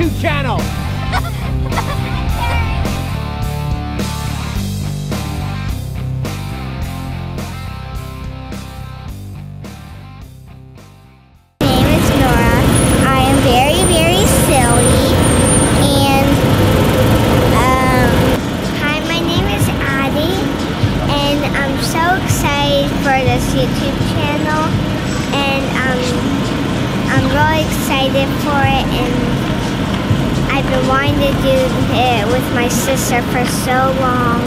YouTube channel. My name is Norah. I am very, very silly. And hi, my name is Addie, and I'm so excited for this YouTube channel, and I'm really excited for it, and I've been wanting to do it with my sister for so long.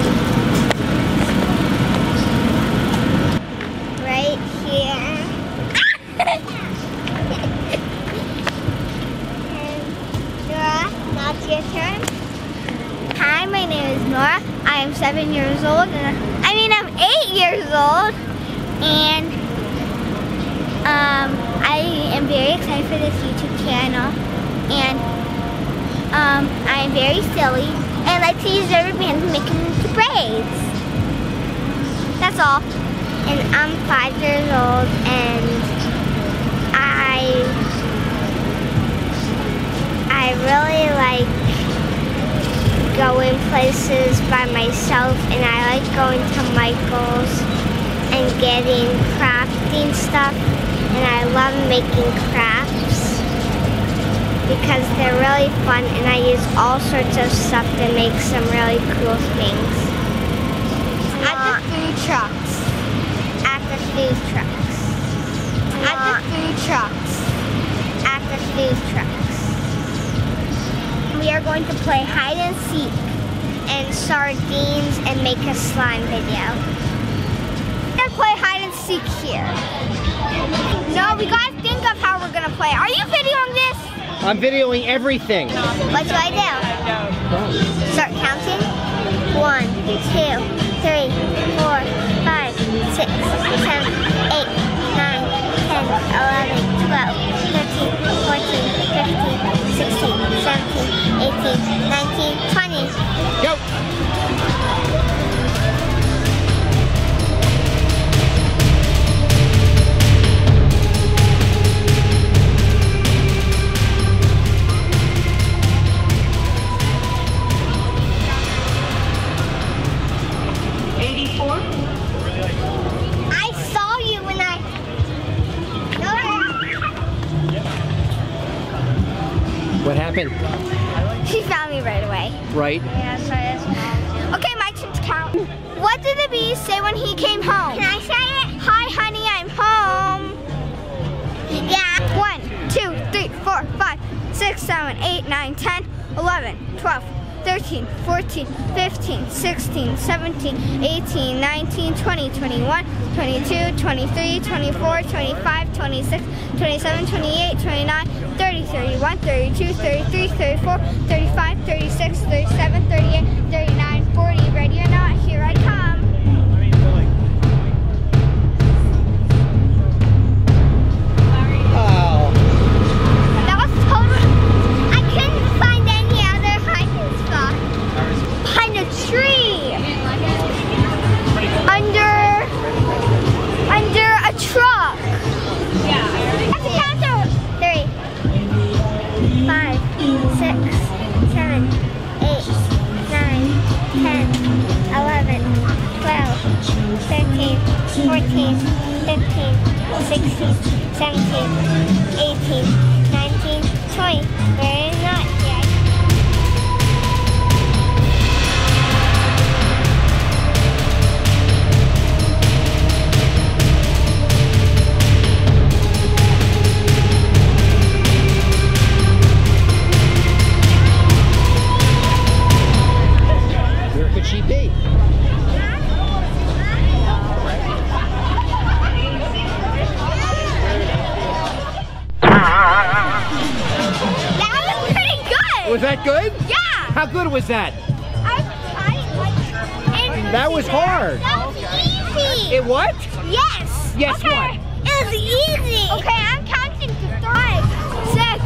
Right here. Norah, now it's your turn. Hi, my name is Norah. I am 7 years old, and I'm 8 years old, and I am very excited for this YouTube channel, and I am very silly, and I like to use rubber bands to make them into braids. That's all. And I'm 5 years old, and I really like going places by myself, and I like going to Michael's and getting crafting stuff, and I love making crafts because they're really fun, and I use all sorts of stuff to make some really cool things. At the food trucks. At the food trucks. At the food trucks. At the food trucks. We are going to play hide and seek and sardines and make a slime video. We're going to play hide and seek here. No, we got to think of how we're going to play. Are you videoing this? I'm videoing everything. What do I do? Start counting. 1, 2, 3, 4, 5, 6, 7, 8, 9, 10, 11, 12, 13, 14, 15, 16, 17, 18, 19, 20. Go. What happened? She found me right away. Right. Yeah, sorry. Okay, my turn to count. What did the bee say when he came home? Can I say it? Hi, honey, I'm home. Yeah. 1, 2, 3, 4, 5, 6, 7, 8, 9, 10, 11, 12, 13, 14, 15, 16, 17, 18, 19, 20, 21, 22, 23, 24, 25, 26, 27, 28, 29, 30, 31, 32, 33, 34, 35, 36, 37, 38, 39, 40. Ready or not, here I come. Oh. That was totally... I couldn't find any other hiding spot. Behind a tree. Under a truck. Yeah. Let's count those. 3, 5, 6, 7, 8, 9, 10, 11, 12, 13, 14, 15, 16, 17, 18, 19, 20. Very not yet. Where could she be? That was pretty good. Was that good? Yeah. How good was that? That was hard. That was easy. It what? Yes. Yes, okay. what? It was easy. Okay, I'm counting to 5, 6,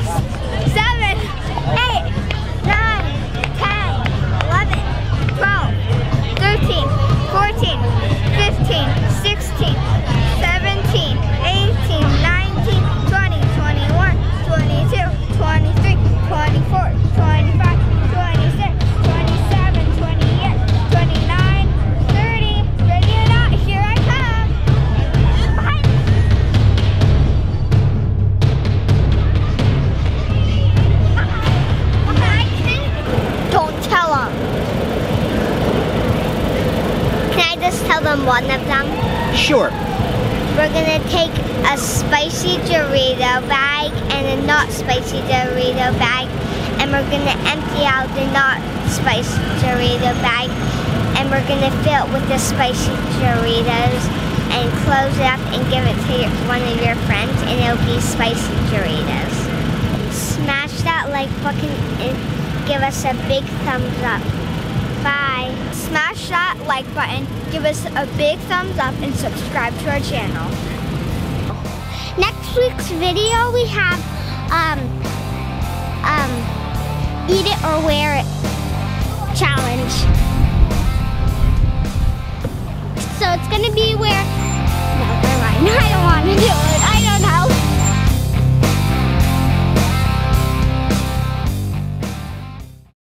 7, 8, 9, 10, 11, 12, 13, 14, 15, 16, 17, 18, 19, 20, 21, 22, 23, 24, a spicy Dorito bag and a not spicy Dorito bag, and we're gonna empty out the not spicy Dorito bag, and we're gonna fill it with the spicy Doritos and close it up and give it to one of your friends, and it'll be spicy Doritos. Smash that like button and give us a big thumbs up. Bye. Smash that like button, give us a big thumbs up, and subscribe to our channel. Next week's video we have eat it or wear it challenge. So it's gonna be where, no, never mind. I don't want to do it.